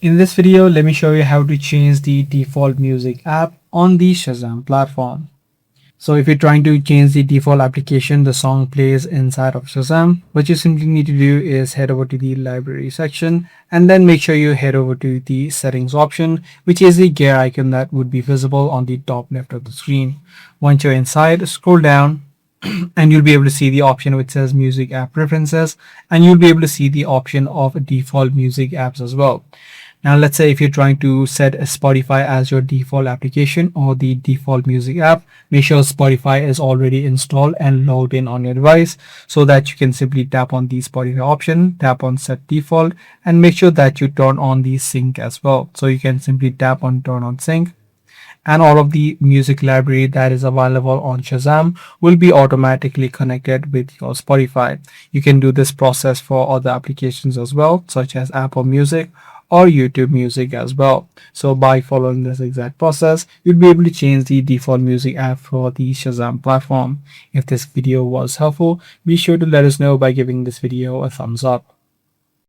In this video, let me show you how to change the default music app on the Shazam platform. So if you're trying to change the default application, the song plays inside of Shazam. What you simply need to do is head over to the library section and then make sure you head over to the settings option, which is the gear icon that would be visible on the top left of the screen. Once you're inside, scroll down and you'll be able to see the option which says music app preferences, and you'll be able to see the option of default music apps as well. Now let's say if you're trying to set Spotify as your default application or the default music app, make sure Spotify is already installed and logged in on your device, so that you can simply tap on the Spotify option, tap on set default, and make sure that you turn on the sync as well. So you can simply tap on turn on sync, and all of the music library that is available on Shazam will be automatically connected with your Spotify. You can do this process for other applications as well, such as Apple Music or YouTube Music as well. So by following this exact process, you'll be able to change the default music app for the Shazam platform. If this video was helpful, be sure to let us know by giving this video a thumbs up.